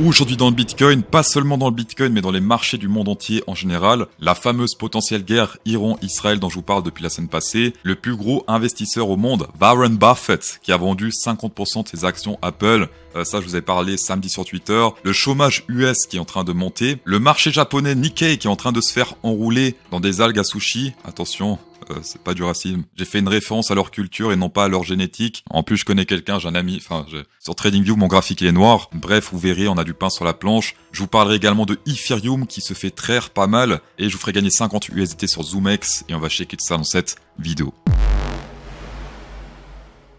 Aujourd'hui dans le Bitcoin, pas seulement dans le Bitcoin, mais dans les marchés du monde entier en général, la fameuse potentielle guerre Iran-Israël dont je vous parle depuis la semaine passée, le plus gros investisseur au monde, Warren Buffett, qui a vendu 50% de ses actions Apple, ça je vous ai parlé samedi sur Twitter, le chômage US qui est en train de monter, le marché japonais Nikkei qui est en train de se faire enrouler dans des algues à sushi, attention, c'est pas du racisme. J'ai fait une référence à leur culture et non pas à leur génétique. En plus, je connais quelqu'un, j'ai un ami, sur TradingView, mon graphique il est noir. Bref, vous verrez, on a du pain sur la planche. Je vous parlerai également de Ethereum qui se fait traire pas mal et je vous ferai gagner 50 USDT sur ZoomX et on va checker tout ça dans cette vidéo.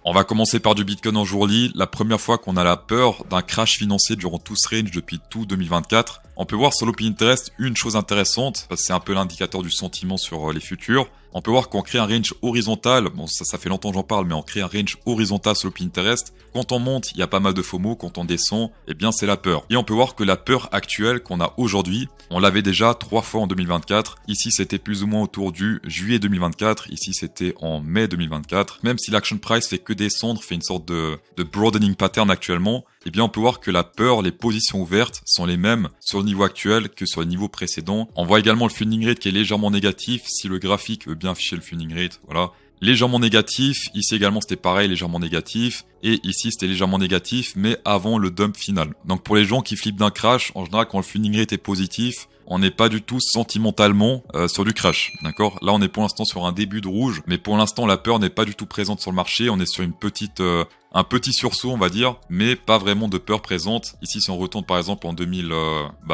On va commencer par du Bitcoin en jour-lit. La première fois qu'on a la peur d'un crash financier durant tout ce range depuis tout 2024. On peut voir sur l'Opinterest une chose intéressante, c'est un peu l'indicateur du sentiment sur les futurs. On peut voir qu'on crée un range horizontal, bon ça fait longtemps que j'en parle, mais on crée un range horizontal sur l'Opinterest. Quand on monte, il y a pas mal de FOMO, quand on descend, eh bien c'est la peur. Et on peut voir que la peur actuelle qu'on a aujourd'hui, on l'avait déjà 3 fois en 2024. Ici c'était plus ou moins autour du juillet 2024, ici c'était en mai 2024. Même si l'action price fait que descendre, fait une sorte de broadening pattern actuellement, eh bien on peut voir que la peur, les positions ouvertes sont les mêmes sur le niveau actuel que sur le niveau précédent. On voit également le funding rate qui est légèrement négatif. Si le graphique veut bien afficher le funding rate, voilà. Légèrement négatif, ici également c'était pareil, légèrement négatif, et ici c'était légèrement négatif, mais avant le dump final. Donc pour les gens qui flippent d'un crash, en général quand le funding rate est positif, on n'est pas du tout sentimentalement sur du crash, d'accord? Là on est pour l'instant sur un début de rouge, mais pour l'instant la peur n'est pas du tout présente sur le marché, on est sur une petite... un petit sursaut, on va dire, mais pas vraiment de peur présente. Ici, si on retourne par exemple en 2000,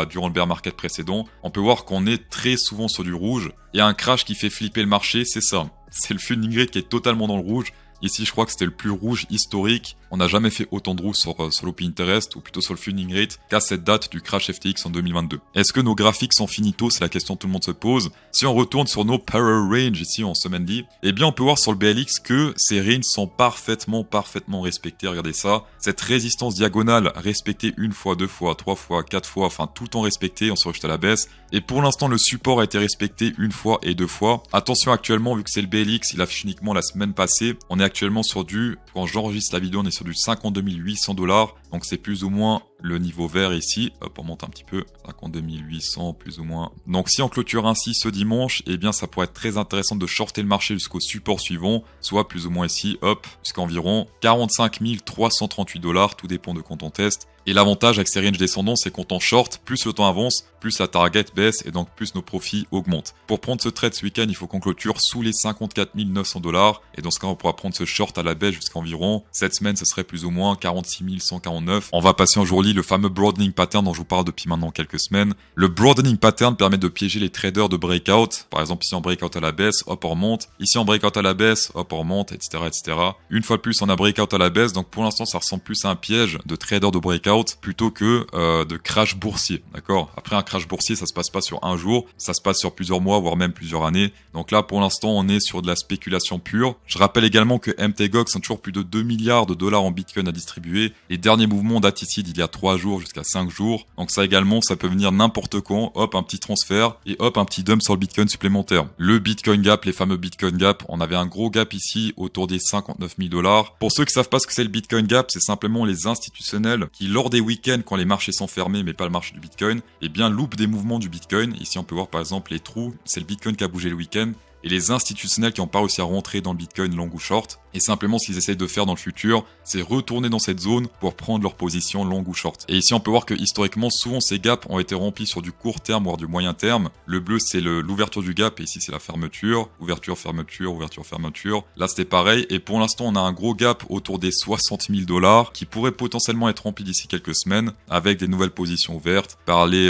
durant le bear market précédent, on peut voir qu'on est très souvent sur du rouge. Et un crash qui fait flipper le marché, c'est ça. C'est le funding rate qui est totalement dans le rouge. Ici, je crois que c'était le plus rouge historique. On n'a jamais fait autant de rouge sur l'Opinterest, ou plutôt sur le funding rate, qu'à cette date du crash FTX en 2022. Est-ce que nos graphiques sont finito? C'est la question que tout le monde se pose. Si on retourne sur nos power range ici en semaine 10, eh bien on peut voir sur le BLX que ces ranges sont parfaitement respectés. Regardez ça. Cette résistance diagonale respectée une fois, 2 fois, 3 fois, 4 fois, enfin tout le temps respectée, on se rejette à la baisse. Et pour l'instant, le support a été respecté une fois et 2 fois. Attention actuellement, vu que c'est le BLX, il affiche uniquement la semaine passée. On est actuellement sur quand j'enregistre la vidéo, on est sur du 52 800 $. Donc c'est plus ou moins le niveau vert ici. Hop, on monte un petit peu. 52 800 plus ou moins. Donc si on clôture ainsi ce dimanche, eh bien ça pourrait être très intéressant de shorter le marché jusqu'au support suivant, soit plus ou moins ici, hop, jusqu'à environ 45 338 $. Tout dépend de quand on teste. Et l'avantage avec ces ranges descendants, c'est quand on short, plus le temps avance, plus la target baisse et donc plus nos profits augmentent. Pour prendre ce trade ce week-end, il faut qu'on clôture sous les 54 900 $. Et dans ce cas, on pourra prendre ce short à la baisse jusqu'à environ, cette semaine, ce serait plus ou moins 46 149. On va passer en jour-lit le fameux broadening pattern dont je vous parle depuis maintenant quelques semaines. Le broadening pattern permet de piéger les traders de breakout. Par exemple, ici en breakout à la baisse, hop, on remonte. Ici en breakout à la baisse, hop, on remonte, etc., etc. Une fois de plus, on a breakout à la baisse. Donc pour l'instant, ça ressemble plus à un piège de trader de breakout plutôt que de crash boursier, d'accord? Après un crash boursier, ça se passe pas sur un jour, ça se passe sur plusieurs mois, voire même plusieurs années. Donc là, pour l'instant, on est sur de la spéculation pure. Je rappelle également que MTGOX ont toujours plus de 2 milliards de dollars en Bitcoin à distribuer. Les derniers mouvements datent ici d'il y a 3 jours jusqu'à 5 jours. Donc ça également, ça peut venir n'importe quand. Hop, un petit transfert et hop, un petit dump sur le Bitcoin supplémentaire. Le Bitcoin Gap, les fameux Bitcoin Gap, on avait un gros gap ici autour des 59 000 $. Pour ceux qui savent pas ce que c'est le Bitcoin Gap, c'est simplement les institutionnels qui, lors des week-ends, quand les marchés sont fermés, mais pas le marché du Bitcoin, eh bien loupent des mouvements du Bitcoin. Ici, on peut voir par exemple les trous, c'est le Bitcoin qui a bougé le week-end. Et les institutionnels qui n'ont pas réussi à rentrer dans le Bitcoin long ou short. Et simplement, ce qu'ils essayent de faire dans le futur, c'est retourner dans cette zone pour prendre leur position long ou short. Et ici, on peut voir que historiquement, souvent ces gaps ont été remplis sur du court terme, voire du moyen terme. Le bleu, c'est l'ouverture du gap, et ici, c'est la fermeture. Ouverture, fermeture, ouverture, fermeture. Là, c'était pareil. Et pour l'instant, on a un gros gap autour des 60 000 $ qui pourrait potentiellement être rempli d'ici quelques semaines avec des nouvelles positions ouvertes par les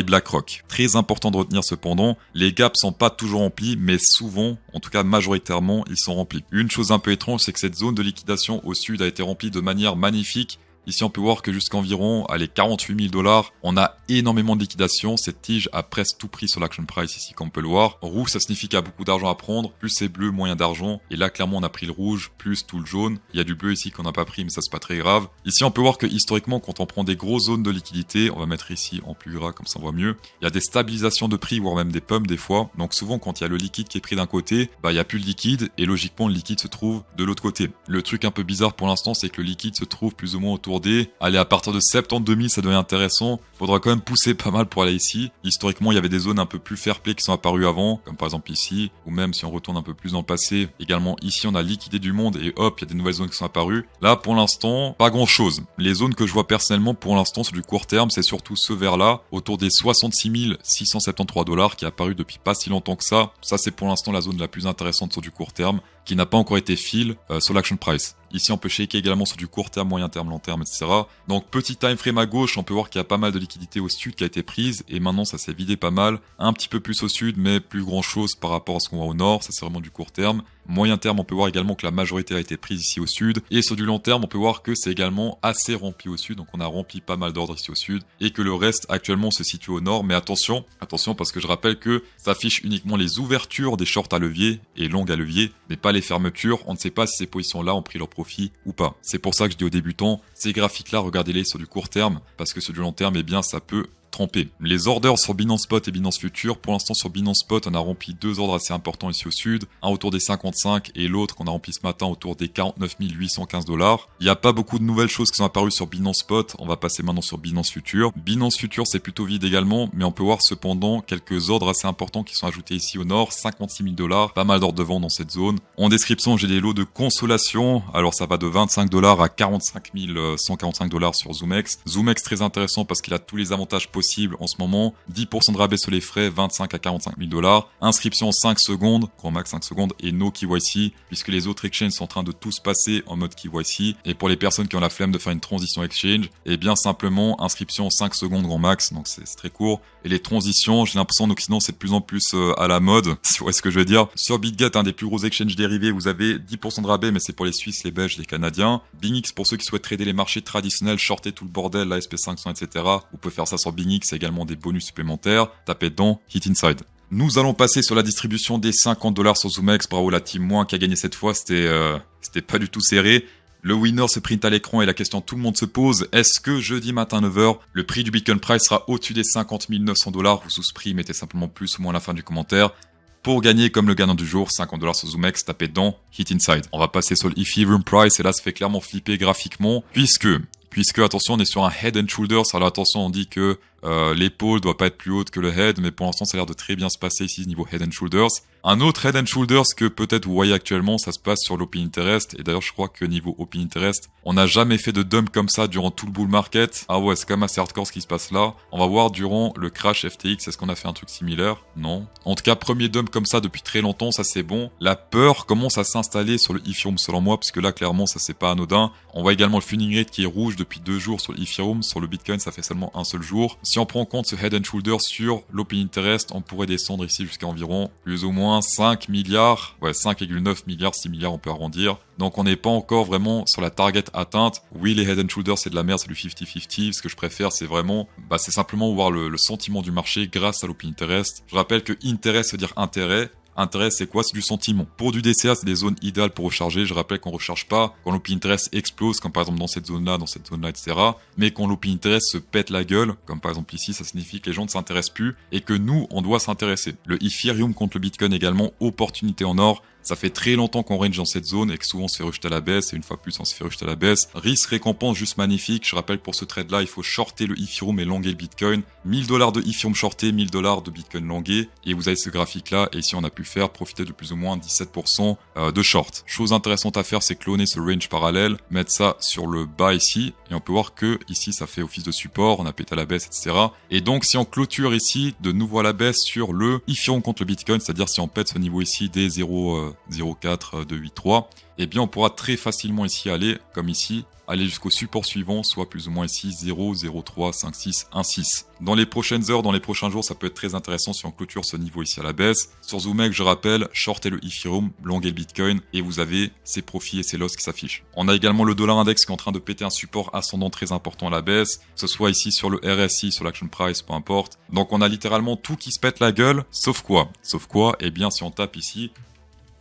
BlackRock. Très important de retenir cependant, les gaps sont pas toujours remplis, mais souvent, en tout cas majoritairement, ils sont remplis. Une chose un peu étrange, c'est que cette zone de liquidation au sud a été remplie de manière magnifique. Ici, on peut voir que jusqu'environ, 48 000 $, on a énormément de liquidation. Cette tige a presque tout pris sur l'action price ici, comme on peut le voir. Rouge, ça signifie qu'il y a beaucoup d'argent à prendre. Plus c'est bleu, moyen d'argent. Et là, clairement, on a pris le rouge, plus tout le jaune. Il y a du bleu ici qu'on n'a pas pris, mais ça, c'est pas très grave. Ici, on peut voir que historiquement, quand on prend des grosses zones de liquidité, on va mettre ici en plus gras, comme ça on voit mieux. Il y a des stabilisations de prix, voire même des pumps des fois. Donc souvent, quand il y a le liquide qui est pris d'un côté, il y a plus le liquide. Et logiquement, le liquide se trouve de l'autre côté. Le truc un peu bizarre pour l'instant, c'est que le liquide se trouve plus ou moins autour autour des... Allez, à partir de 72 000, ça devient intéressant. Faudra quand même pousser pas mal pour aller ici. Historiquement, il y avait des zones un peu plus fair play qui sont apparues avant, comme par exemple ici, ou même si on retourne un peu plus dans le passé. Également ici, on a liquidé du monde et hop, il y a des nouvelles zones qui sont apparues. Là, pour l'instant, pas grand chose. Les zones que je vois personnellement pour l'instant sur du court terme, c'est surtout ce vers-là, autour des 66 673 $ qui est apparu depuis pas si longtemps que ça. Ça, c'est pour l'instant la zone la plus intéressante sur du court terme, qui n'a pas encore été fill sur l'action price. Ici, on peut shaker également sur du court terme, moyen terme, long terme, etc. Donc, petit time frame à gauche, on peut voir qu'il y a pas mal de liquidité au sud qui a été prise. Et maintenant, ça s'est vidé pas mal. Un petit peu plus au sud, mais plus grand chose par rapport à ce qu'on voit au nord. Ça, c'est vraiment du court terme. Moyen terme, on peut voir également que la majorité a été prise ici au sud. Et sur du long terme, on peut voir que c'est également assez rempli au sud. Donc, on a rempli pas mal d'ordres ici au sud. Et que le reste, actuellement, se situe au nord. Mais attention, parce que je rappelle que ça affiche uniquement les ouvertures des shorts à levier et longues à levier, mais pas les fermetures. On ne sait pas si ces positions-là ont pris leur profit ou pas. C'est pour ça que je dis aux débutants, ces graphiques-là, regardez-les sur du court terme, parce que sur du long terme, eh bien, ça peut tromper. Les orders sur Binance Spot et Binance Future, pour l'instant sur Binance Spot, on a rempli deux ordres assez importants ici au sud, un autour des 55 et l'autre qu'on a rempli ce matin autour des 49 815 $. Il n'y a pas beaucoup de nouvelles choses qui sont apparues sur Binance Spot, on va passer maintenant sur Binance Future. Binance Future, c'est plutôt vide également, mais on peut voir cependant quelques ordres assez importants qui sont ajoutés ici au nord, 56 000 $, pas mal d'ordres de vente dans cette zone. En description, j'ai des lots de consolation, alors ça va de 25 $ à 45 145 $ sur ZoomX. ZoomX très intéressant parce qu'il a tous les avantages possibles en ce moment, 10% de rabais sur les frais, 25 à 45 000 $, inscription en 5 secondes, grand max 5 secondes, et no KYC, puisque les autres exchanges sont en train de tous passer en mode KYC, et pour les personnes qui ont la flemme de faire une transition exchange, et bien simplement, inscription en 5 secondes grand max, donc c'est très court, et les transitions, j'ai l'impression en Occident, c'est de plus en plus à la mode, si vous voyez ce que je veux dire. Sur BitGet, un des plus gros exchanges dérivés, vous avez 10% de rabais, mais c'est pour les Suisses, les Belges, les Canadiens. BingX, pour ceux qui souhaitent trader les marchés traditionnels, shorter tout le bordel, la SP500, etc. Vous pouvez faire ça sur BingX, c'est également des bonus supplémentaires. Tapez dedans, Hit Inside. Nous allons passer sur la distribution des 50 $ sur ZoomX. Bravo la team moins qui a gagné cette fois, c'était pas du tout serré. Le winner se print à l'écran et la question tout le monde se pose, est-ce que jeudi matin 9h, le prix du Bitcoin Price sera au-dessus des 50 900 $ ou sous ce prix, mettez simplement plus ou moins à la fin du commentaire. Pour gagner comme le gagnant du jour, 50 $ sur ZoomX, tapez dedans, Hit Inside. On va passer sur le Ethereum Price et là ça fait clairement flipper graphiquement puisque attention on est sur un Head and Shoulders, alors attention on dit que l'épaule doit pas être plus haute que le head, mais pour l'instant ça a l'air de très bien se passer ici niveau Head and Shoulders. Un autre Head and Shoulders que peut-être vous voyez actuellement, ça se passe sur l'Open Interest, et d'ailleurs je crois que niveau Open Interest, on n'a jamais fait de dump comme ça durant tout le bull market. Ah ouais, c'est quand même assez hardcore ce qui se passe là. On va voir durant le crash FTX, est-ce qu'on a fait un truc similaire? Non. En tout cas, premier dump comme ça depuis très longtemps, ça c'est bon. La peur commence à s'installer sur le Ethereum selon moi, parce que là clairement ça c'est pas anodin. On voit également le funding rate qui est rouge depuis 2 jours sur l'Ethereum, sur le Bitcoin ça fait seulement un seul jour. Si on prend en compte ce Head and Shoulders sur l'Open Interest, on pourrait descendre ici jusqu'à environ plus ou moins 5 milliards, ouais 5,9 milliards, 6 milliards on peut arrondir. Donc on n'est pas encore vraiment sur la target atteinte. Oui, les Head and Shoulders c'est de la merde, c'est du 50-50. Ce que je préfère c'est vraiment, c'est simplement voir le sentiment du marché grâce à l'Open Interest. Je rappelle que Interest veut dire intérêt. Intérêt, c'est quoi? C'est du sentiment. Pour du DCA, c'est des zones idéales pour recharger. Je rappelle qu'on recharge pas quand l'Open Interest explose, comme par exemple dans cette zone-là, etc. Mais quand l'Open Interest se pète la gueule, comme par exemple ici, ça signifie que les gens ne s'intéressent plus et que nous, on doit s'intéresser. Le Ethereum contre le Bitcoin également, opportunité en or. Ça fait très longtemps qu'on range dans cette zone et que souvent on se fait rejeter à la baisse, et une fois plus on se fait rejeter à la baisse. Risque récompense juste magnifique. Je rappelle que pour ce trade là, il faut shorter le Ethereum et longer le Bitcoin. 1000 $ de Ethereum shorté, 1000 $ de Bitcoin longué, et vous avez ce graphique là, et ici on a pu faire profiter de plus ou moins 17% de short. Chose intéressante à faire, c'est cloner ce range parallèle, mettre ça sur le bas ici, et on peut voir que ici ça fait office de support, on a pété à la baisse, etc. Et donc si on clôture ici de nouveau à la baisse sur le Ethereum contre le Bitcoin, c'est-à-dire si on pète ce niveau ici des 0,4-283, eh bien on pourra très facilement ici aller, comme ici, aller jusqu'au support suivant, soit plus ou moins ici 0,035616. Dans les prochaines heures, dans les prochains jours, ça peut être très intéressant si on clôture ce niveau ici à la baisse. Sur ZoomX, je rappelle, shortez le Ethereum, longuez le Bitcoin, et vous avez ces profits et ces losses qui s'affichent. On a également le dollar index qui est en train de péter un support ascendant très important à la baisse, que ce soit ici sur le RSI, sur l'action price, peu importe. Donc on a littéralement tout qui se pète la gueule, sauf quoi? Eh bien si on tape ici,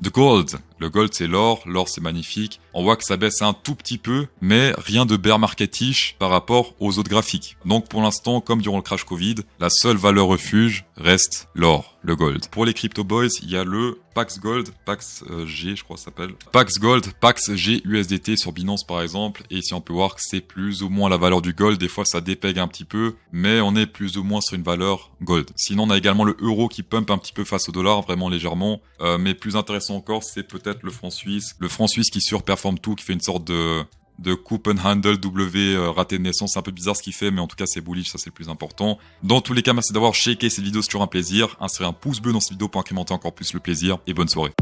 The Gold, Le gold c'est l'or c'est magnifique. On voit que ça baisse un tout petit peu, mais rien de bear marketish par rapport aux autres graphiques. Donc pour l'instant, comme durant le crash Covid, la seule valeur refuge reste l'or, le gold. Pour les crypto boys, il y a le Pax Gold, Pax G je crois ça s'appelle. Pax Gold, Pax G USDT sur Binance par exemple. Et ici on peut voir que c'est plus ou moins la valeur du gold. Des fois ça dépègue un petit peu, mais on est plus ou moins sur une valeur gold. Sinon on a également le euro qui pump un petit peu face au dollar, vraiment légèrement. Mais plus intéressant encore, c'est peut-être le franc suisse. Le franc suisse qui surperforme tout, qui fait une sorte de coupon handle W raté de naissance. C'est un peu bizarre ce qu'il fait, mais en tout cas c'est bullish, ça c'est le plus important. Dans tous les cas, merci d'avoir checké cette vidéo, c'est toujours un plaisir. Insérez un pouce bleu dans cette vidéo pour incrémenter encore plus le plaisir, et bonne soirée.